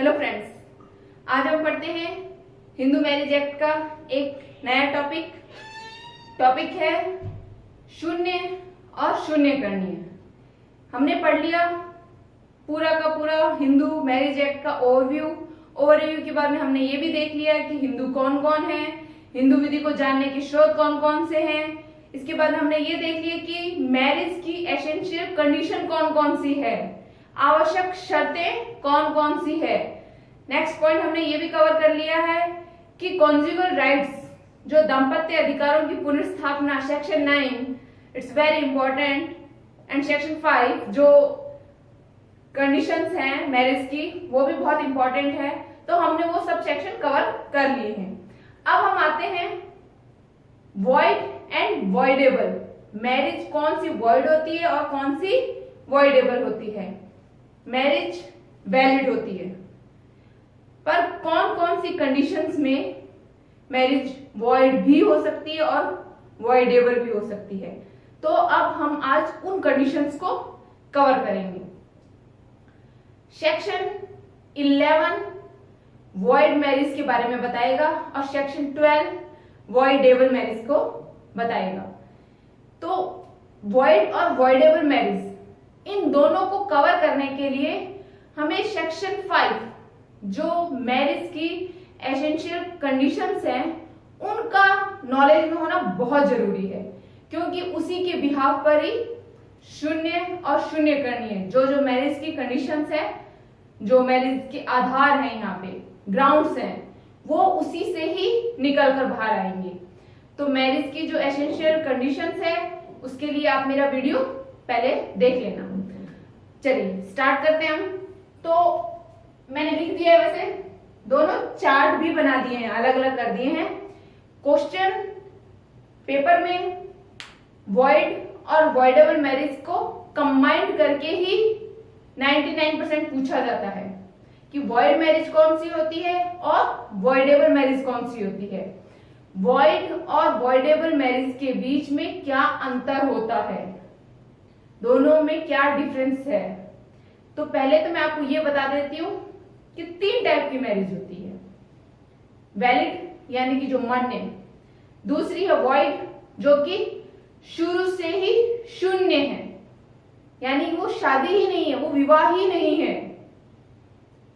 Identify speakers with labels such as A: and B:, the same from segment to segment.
A: Hello friends, आज हम पढ़ते हैं हिंदू मैरिज एक्ट का एक नया टॉपिक है शून्य और शून्य करणीय। हमने पढ़ लिया पूरा का पूरा हिंदू मैरिज एक्ट का ओवरव्यू के बाद में हमने ये भी देख लिया कि हिंदू कौन कौन है, हिंदू विधि को जानने के स्रोत कौन कौन से हैं। इसके बाद हमने ये देख लिया कि मैरिज की एसेंशियल कंडीशन कौन कौन सी है, आवश्यक शर्तें कौन कौन सी है। नेक्स्ट पॉइंट हमने ये भी कवर कर लिया है कि कॉन्जुगल राइट्स जो दाम्पत्य अधिकारों की पुनर्स्थापना section 9 it's very important and section 5 जो कंडीशंस हैं मैरिज की वो भी बहुत इंपॉर्टेंट है। तो हमने वो सब सेक्शन कवर कर लिए हैं। अब हम आते हैं वॉइड एंड वॉइडेबल। मैरिज कौन सी वॉइड होती है और कौन सी वॉइडेबल होती है। मैरिज वैलिड होती है पर कौन कौन सी कंडीशंस में मैरिज वॉइड भी हो सकती है और वॉइडेबल भी हो सकती है। तो अब हम आज उन कंडीशंस को कवर करेंगे। सेक्शन 11 वॉइड मैरिज के बारे में बताएगा और सेक्शन 12 वॉइडेबल मैरिज को बताएगा। तो वॉइड और वॉइडेबल मैरिज इन दोनों को कवर करने के लिए हमें सेक्शन 5 जो मैरिज की एसेंशियल कंडीशंस हैं उनका नॉलेज में होना बहुत जरूरी है, क्योंकि उसी के बिहाफ पर ही शून्य और शून्य करणीय जो मैरिज की कंडीशंस है, जो मैरिज के आधार हैं, यहाँ पे ग्राउंड्स हैं, वो उसी से ही निकल कर बाहर आएंगे। तो मैरिज की जो एसेंशियल कंडीशंस है उसके लिए आप मेरा वीडियो पहले देख लेना। चलिए स्टार्ट करते हैं हम। तो मैंने लिख दिया है, वैसे दोनों चार्ट भी बना दिए हैं, अलग अलग कर दिए हैं। क्वेश्चन पेपर में वॉइड और वॉइडेबल मैरिज को कंबाइंड करके ही 99% पूछा जाता है कि वॉइड मैरिज कौन सी होती है और वॉइडेबल मैरिज कौन सी होती है। वॉइड और वॉइडेबल मैरिज के बीच में क्या अंतर होता है, दोनों में क्या डिफरेंस है। तो पहले तो मैं आपको ये बता देती हूं कि 3 टाइप की मैरिज होती है। वैलिड यानी कि जो मान्य, दूसरी है वॉइड जो कि शुरू से ही शून्य है, यानी वो शादी ही नहीं है, वो विवाह ही नहीं है।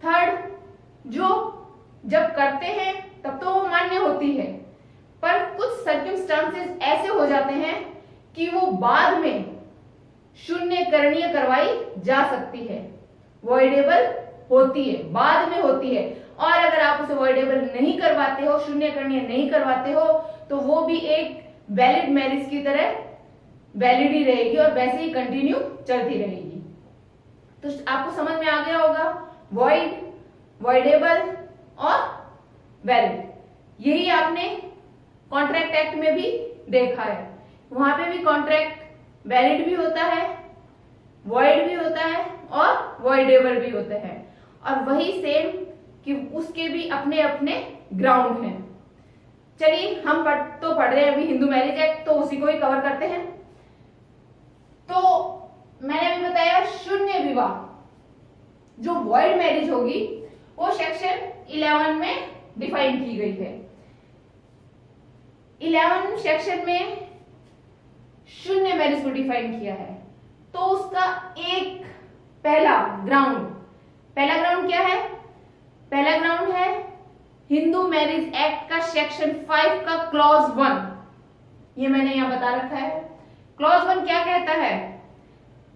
A: थर्ड जो जब करते हैं तब तो वो मान्य होती है, पर कुछ सर्कमस्टांसेस ऐसे हो जाते हैं कि वो बाद में शून्य करणीय करवाई जा सकती है, वॉइडेबल होती है, बाद में होती है। और अगर आप उसे वॉइडेबल नहीं करवाते हो, शून्य करणीय नहीं करवाते हो, तो वो भी एक वैलिड मैरिज की तरह वैलिड ही रहेगी और वैसे ही कंटिन्यू चलती रहेगी। तो आपको समझ में आ गया होगा वॉइड, वॉइडेबल और वैलिड। यही आपने कॉन्ट्रैक्ट एक्ट में भी देखा है, वहां पे भी कॉन्ट्रैक्ट वैलिड भी होता है, वॉइड भी होता है और वॉइडेबल भी होता है। और वही सेम कि उसके भी अपने अपने ग्राउंड हैं। चलिए हम पढ़ रहे हैं अभी हिंदू मैरिज एक्ट, तो उसी को ही कवर करते हैं। तो मैंने अभी बताया शून्य विवाह जो वॉइड मैरिज होगी वो सेक्शन 11 में डिफाइन की गई है। 11 सेक्शन में शून्य मैरिज को डिफाइन किया है। तो उसका एक पहला ग्राउंड क्या है? पहला ग्राउंड है हिंदू मैरिज एक्ट का सेक्शन 5 का क्लॉज 1। ये मैंने यहां बता रखा है। क्लॉज 1 क्या कहता है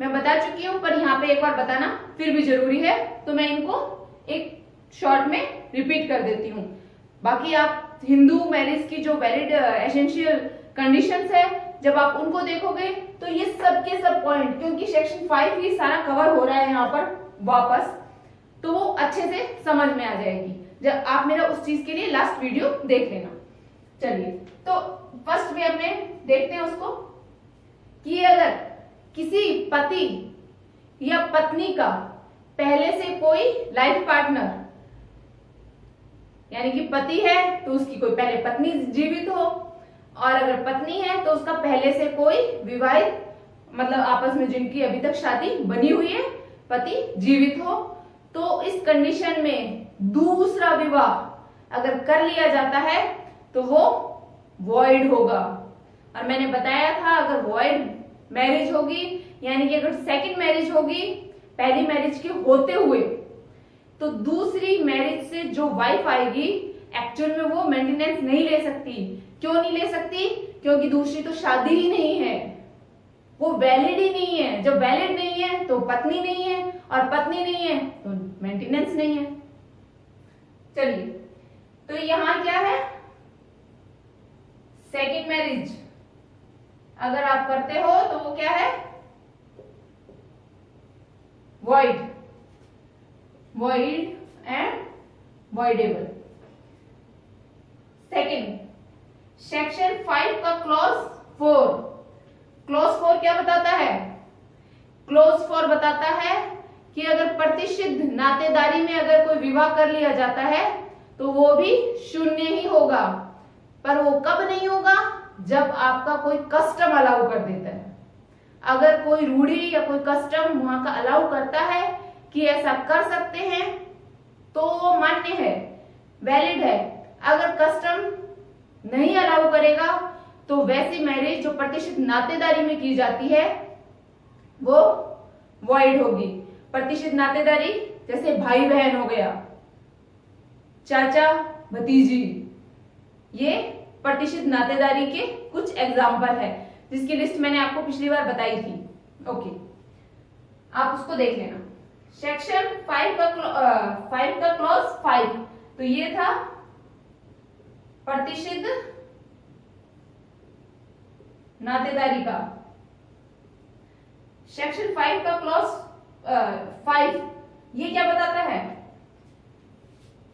A: मैं बता चुकी हूं, पर यहां पे एक बार बताना फिर भी जरूरी है, तो मैं इनको एक शॉर्ट में रिपीट कर देती हूं। बाकी आप हिंदू मैरिज की जो वैलिड एसेंशियल कंडीशंस है जब आप उनको देखोगे तो ये सब के सब पॉइंट, क्योंकि सेक्शन 5 ही सारा कवर हो रहा है यहाँ पर वापस, तो वो अच्छे से समझ में आ जाएगी जब आप मेरा उस चीज के लिए लास्ट वीडियो देख लेना। चलिए तो फर्स्ट में अपने देखते हैं उसको कि अगर किसी पति या पत्नी का पहले से कोई लाइफ पार्टनर, यानी कि पति है तो उसकी कोई पहले पत्नी जीवित हो, और अगर पत्नी है तो उसका पहले से कोई विवाहित मतलब आपस में जिनकी अभी तक शादी बनी हुई है पति जीवित हो, तो इस कंडीशन में दूसरा विवाह अगर कर लिया जाता है तो वो वॉइड होगा। और मैंने बताया था अगर वॉइड मैरिज होगी यानी कि अगर सेकंड मैरिज होगी पहली मैरिज के होते हुए, तो दूसरी मैरिज से जो वाइफ आएगी एक्चुअल में वो मेंटेनेंस नहीं ले सकती। क्यों नहीं ले सकती? क्योंकि दूसरी तो शादी ही नहीं है, वो वैलिड ही नहीं है। जब वैलिड नहीं है तो पत्नी नहीं है, और पत्नी नहीं है तो मेंटेनेंस नहीं है। चलिए, तो यहां क्या है, सेकंड मैरिज अगर आप करते हो तो वो क्या है, void, void and voidable। Second, section 5 का क्लॉज 4, क्लॉज 4 क्या बताता है? क्लॉज 4 बताता है कि अगर प्रतिषिद्ध नातेदारी में अगर कोई विवाह कर लिया जाता है तो वो भी शून्य ही होगा। पर वो कब नहीं होगा? जब आपका कोई कस्टम अलाउ कर देता है। अगर कोई रूढ़ी या कोई कस्टम वहां का अलाउ करता है कि ऐसा कर सकते हैं तो वो मान्य है, वैलिड है। अगर कस्टम नहीं अलाउ करेगा तो वैसी मैरिज जो प्रतिष्ठित नातेदारी में की जाती है वो वॉइड होगी। प्रतिष्ठित नातेदारी जैसे भाई बहन हो गया, चाचा भतीजी, ये प्रतिष्ठित नातेदारी के कुछ एग्जाम्पल है जिसकी लिस्ट मैंने आपको पिछली बार बताई थी। ओके, आप उसको देख लेना। सेक्शन 5 का क्लॉज 5, तो ये था प्रतिष्ठित नातेदारी का। सेक्शन 5 का क्लॉज 5 ये क्या बताता है?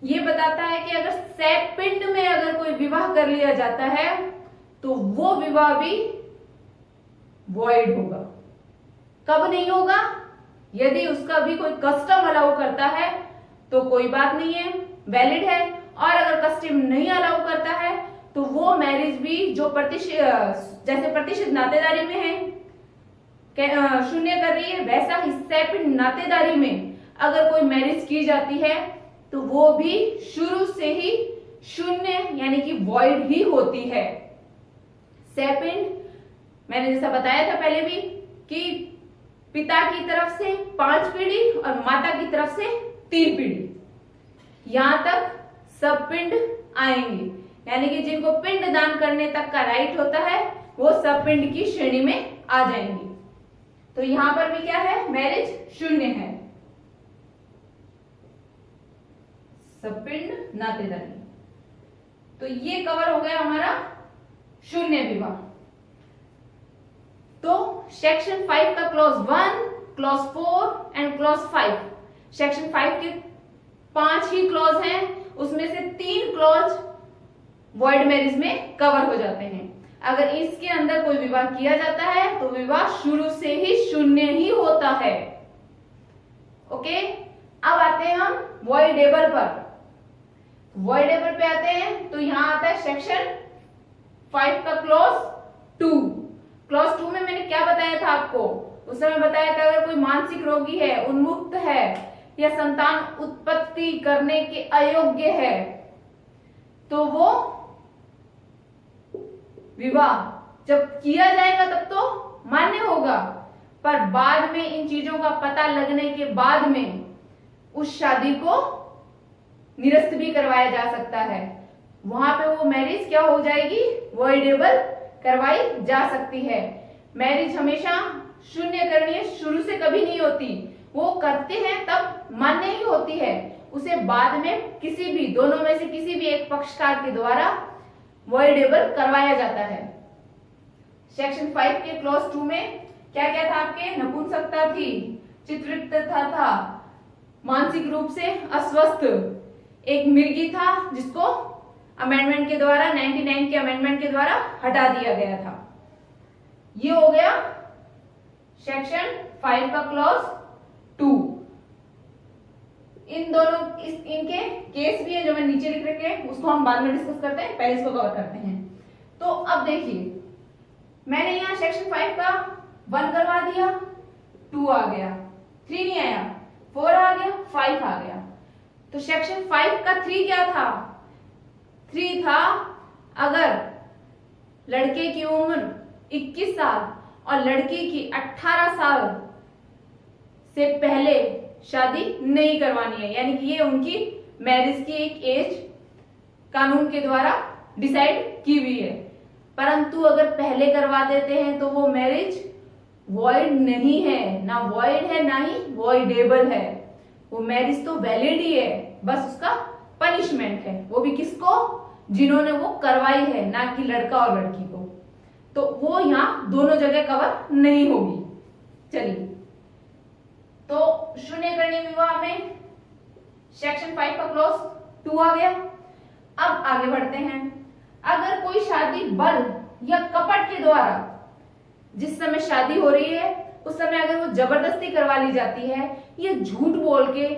A: ये बताता है कि अगर सैपिंड में अगर कोई विवाह कर लिया जाता है तो वो विवाह भी वॉइड होगा। कब नहीं होगा? यदि उसका भी कोई कस्टम अलाउ करता है तो कोई बात नहीं है, वैलिड है। और अगर कस्टम नहीं अलाउ करता है तो वो मैरिज भी जो जैसे प्रतिष्ठित नातेदारी में है शून्य कर रही है, वैसा ही सैपिंड नातेदारी में अगर कोई मैरिज की जाती है तो वो भी शुरू से ही शून्य यानी कि वॉइड ही होती है। सैपिंड मैंने जैसा बताया था पहले भी कि पिता की तरफ से 5 पीढ़ी और माता की तरफ से 3 पीढ़ी, यहां तक सब पिंड आएंगे, यानी कि जिनको पिंड दान करने तक का राइट होता है वो सब पिंड की श्रेणी में आ जाएंगे। तो यहां पर भी क्या है, मैरिज शून्य है, सपिंड नातेदारी। तो ये कवर हो गया हमारा शून्य विवाह। तो सेक्शन 5 का clause 1, clause 4 and clause 5, section 5 के 5 ही क्लॉज हैं, उसमें से 3 क्लॉज वॉइड मैरिज में कवर हो जाते हैं। अगर इसके अंदर कोई विवाह किया जाता है तो विवाह शुरू से ही शून्य ही होता है। ओके, अब आते हैं हम वॉइडेबल पर। वॉइडेबल पे आते हैं तो यहां आता है सेक्शन 5 का क्लॉज 2। क्लॉज 2 में मैंने क्या बताया था आपको? उस समय बताया था अगर कोई मानसिक रोगी है, उन्मुक्त है या संतान उत्पत्ति करने के अयोग्य है तो वो विवाह जब किया जाएगा तब तो मान्य होगा, पर बाद में इन चीजों का पता लगने के बाद में उस शादी को निरस्त भी करवाया जा सकता है। वहां पे वो मैरिज क्या हो जाएगी, वॉइडेबल करवाई जा सकती है। मैरिज हमेशा शून्य करनी है, शुरू से कभी नहीं होती, वो करते हैं तब मान्य ही होती है, उसे बाद में किसी भी दोनों में से किसी भी एक पक्षकार के द्वारा वॉइडेबल करवाया जाता है। सेक्शन 5 के क्लॉज 2 में क्या क्या था आपके? नपुंसकता थी, चित्रता था, मानसिक रूप से अस्वस्थ, एक मिर्गी था जिसको अमेंडमेंट के द्वारा 99 के अमेंडमेंट के द्वारा हटा दिया गया था। ये हो गया सेक्शन 5 का क्लॉज 2। इन दोनों इनके केस भी है जो मैं नीचे लिख रखे हैं, उसको हम बाद में डिस्कस करते हैं, पहले इसको कवर करते हैं। तो अब देखिए, मैंने यहाँ सेक्शन 5 का 1 करवा दिया, 2 आ गया, 3 नहीं आया, 4 आ गया, 5 आ गया। तो सेक्शन 5 का 3 क्या था? 3 था अगर लड़के की उम्र 21 साल और लड़की की 18 साल से पहले शादी नहीं करवानी है, यानी कि ये उनकी मैरिज की एक एज कानून के द्वारा डिसाइड की हुई है। परंतु अगर पहले करवा देते हैं तो वो मैरिज वॉइड नहीं है, ना वॉइड है ना ही वॉइडेबल है। वो मैरिज तो वैलिड ही है, बस उसका पनिशमेंट है, वो भी किसको? जिन्होंने वो करवाई है, ना कि लड़का और लड़की को। तो वो यहाँ दोनों जगह कवर नहीं होगी। चलिए, तो शून्यकरणीय विवाह में सेक्शन 5 का क्लॉज 2 आ गया। अब आगे बढ़ते हैं। अगर कोई शादी बल या कपट के द्वारा, जिस समय शादी हो रही है उस समय अगर वो जबरदस्ती करवा ली जाती है, या झूठ बोल के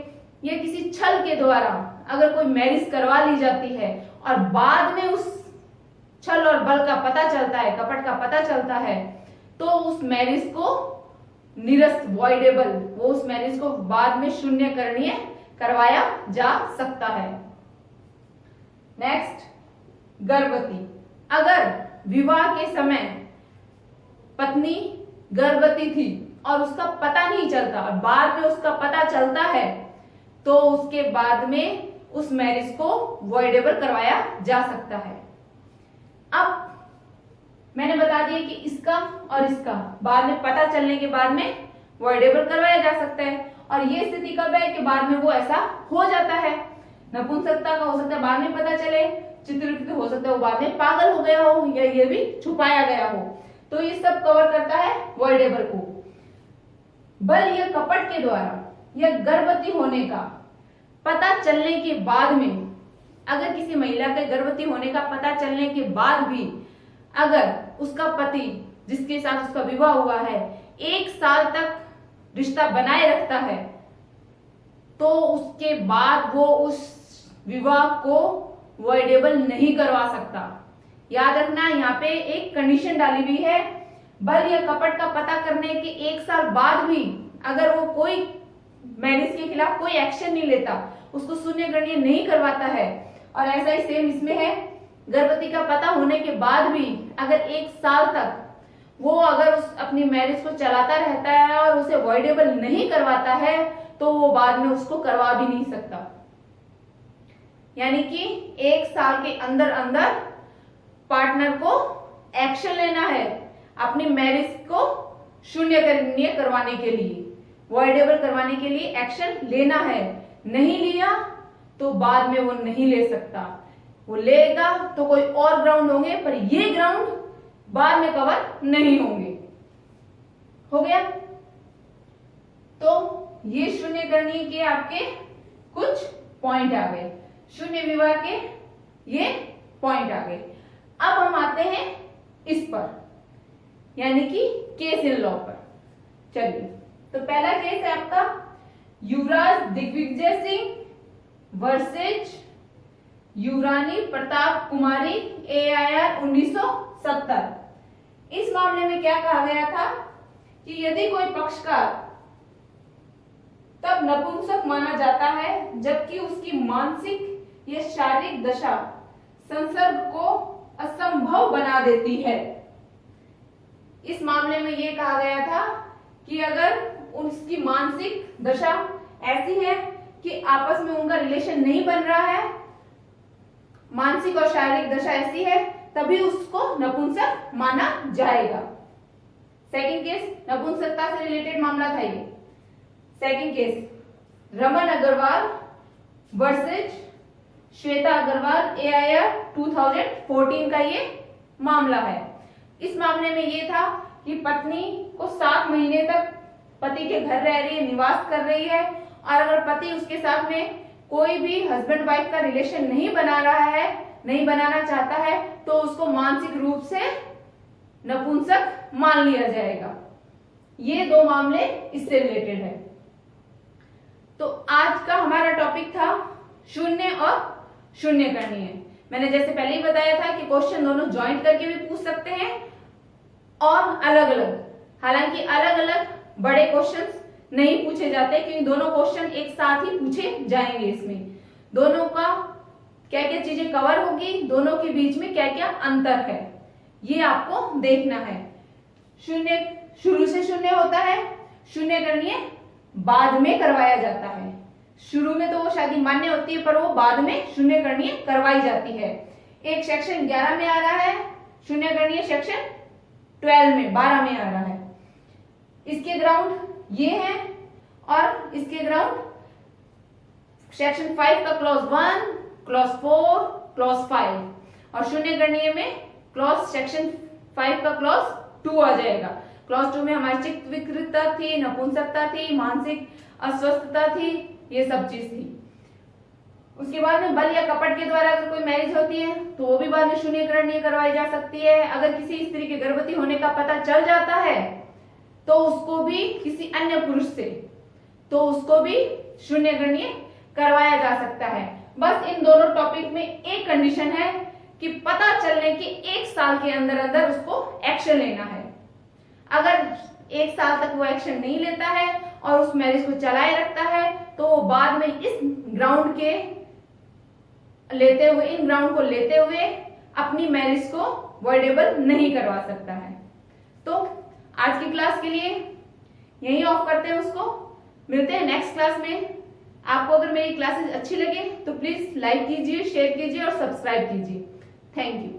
A: या किसी छल के द्वारा अगर कोई मैरिज करवा ली जाती है और बाद में उस छल और बल का पता चलता है, कपट का पता चलता है, तो उस मैरिज को निरस्त, वॉइडेबल, वो उस मैरिज को बाद में शून्यकरणीय करवाया जा सकता है। नेक्स्ट, गर्भवती। अगर विवाह के समय पत्नी गर्भवती थी और उसका पता नहीं चलता और बाद में उसका पता चलता है, तो उसके बाद में उस मैरिज को वॉइडेबल करवाया जा सकता है। अब मैंने बता दिया कि इसका और इसका बाद में पता चलने के बाद में वॉइडेबल करवाया जा सकता है। और ये स्थिति कब है कि बाद में वो ऐसा हो जाता है। नपुंसकता का हो सकता है बाद में पता चले, चित्रविकृत हो सकता है वो बाद में पागल हो गया हो, या ये भी छुपाया गया हो। तो ये सब कवर करता है वॉइडेबल को। बल या कपट के द्वारा या गर्भवती होने का पता चलने के बाद में, अगर किसी महिला के गर्भवती होने का पता चलने के बाद भी अगर उसका पति जिसके साथ उसका विवाह हुआ है 1 साल तक रिश्ता बनाए रखता है, तो उसके बाद वो उस विवाह को वॉइडेबल नहीं करवा सकता। याद रखना, यहाँ पे एक कंडीशन डाली हुई है, बल या कपट का पता करने के 1 साल बाद भी अगर वो कोई मैरिज के खिलाफ कोई एक्शन नहीं लेता, उसको शून्यकरणीय नहीं करवाता है। और ऐसा ही सेम इसमें है, गर्भवती का पता होने के बाद भी अगर 1 साल तक वो अगर उस अपनी मैरिज को चलाता रहता है और उसे वॉइडेबल नहीं करवाता है, तो वो बाद में उसको करवा भी नहीं सकता। यानी कि 1 साल के अंदर अंदर पार्टनर को एक्शन लेना है अपनी मैरिज को शून्यकरणीय करवाने के लिए, वॉइडेबल करवाने के लिए एक्शन लेना है। नहीं लिया तो बाद में वो नहीं ले सकता। वो लेगा तो कोई और ग्राउंड होंगे, पर ये ग्राउंड बाद में कवर नहीं होंगे। हो गया? तो ये शून्यकरणीय के आपके कुछ पॉइंट आ गए, शून्य विवाह के ये पॉइंट आ गए। अब हम आते हैं इस पर, यानी कि केस इन लॉ पर। चलिए, तो पहला केस है आपका युवराज दिग्विजय सिंह वर्सेज युवरानी प्रताप कुमारी AIR 1970। इस मामले में क्या कहा गया था कि यदि कोई पक्षकार तब नपुंसक माना जाता है जबकि उसकी मानसिक या शारीरिक दशा संसर्ग को असंभव बना देती है। इस मामले में यह कहा गया था कि अगर उसकी मानसिक दशा ऐसी है कि आपस में उनका रिलेशन नहीं बन रहा है, मानसिक और शारीरिक दशा ऐसी है, तभी उसको नपुंसक माना जाएगा। सेकंड केस, नपुंसकता से रिलेटेड मामला था ये। Second case Raman Agrawal versus Shweta Agrawal AIR 2014 का ये मामला है। इस मामले में ये था कि पत्नी को 7 महीने तक पति के घर रह रही है, निवास कर रही है, और अगर पति उसके साथ में कोई भी हस्बैंड वाइफ का रिलेशन नहीं बना रहा है, नहीं बनाना चाहता है, तो उसको मानसिक रूप से नपुंसक मान लिया जाएगा। ये 2 मामले इससे रिलेटेड है। तो आज का हमारा टॉपिक था शून्य और शून्यकरणीय। मैंने जैसे पहले ही बताया था कि क्वेश्चन दोनों ज्वाइंट करके भी पूछ सकते हैं और अलग अलग, हालांकि अलग अलग बड़े क्वेश्चंस नहीं पूछे जाते, क्योंकि दोनों क्वेश्चन एक साथ ही पूछे जाएंगे। इसमें दोनों का क्या क्या चीजें कवर होगी, दोनों के बीच में क्या क्या अंतर है, ये आपको देखना है। शून्य शुरू से शून्य होता है, शून्य गणनीय बाद में करवाया जाता है। शुरू में तो वो शादी मान्य होती है, पर वो बाद में शून्य गणनीय करवाई जाती है। एक सेक्शन 11 में आ रहा है, शून्य गणनीय सेक्शन 12 में 12 में आ रहा है। इसके ग्राउंड ये है और इसके ग्राउंड सेक्शन 5 का क्लॉज 1, क्लॉज 4, क्लॉज 5 और शून्य गणनीय में क्लॉज सेक्शन 5 का क्लॉज 2 आ जाएगा। क्लॉज 2 में हमारी चित्त विकृतता थी, नपुंसकता थी, मानसिक अस्वस्थता थी, ये सब चीज थी। उसके बाद में बल या कपट के द्वारा अगर कोई मैरिज होती है तो वो भी बाद में शून्य गणनीय करवाई जा सकती है। अगर किसी स्त्री के गर्भवती होने का पता चल जाता है तो उसको भी किसी अन्य पुरुष से तो उसको भी शून्य गणनीय करवाया जा सकता है। बस इन दोनों टॉपिक में एक कंडीशन है कि पता चलने के 1 साल के अंदर अंदर उसको एक्शन लेना है। अगर 1 साल तक वो एक्शन नहीं लेता है और उस मैरिज को चलाए रखता है तो वो बाद में इस ग्राउंड के इन ग्राउंड को लेते हुए अपनी मैरिज को वॉइडेबल नहीं करवा सकता है। तो आज की क्लास के लिए यही ऑफ करते हैं उसको। मिलते हैं नेक्स्ट क्लास में। आपको अगर मेरी क्लासेस अच्छी लगे तो प्लीज लाइक कीजिए, शेयर कीजिए और सब्सक्राइब कीजिए। Thank you.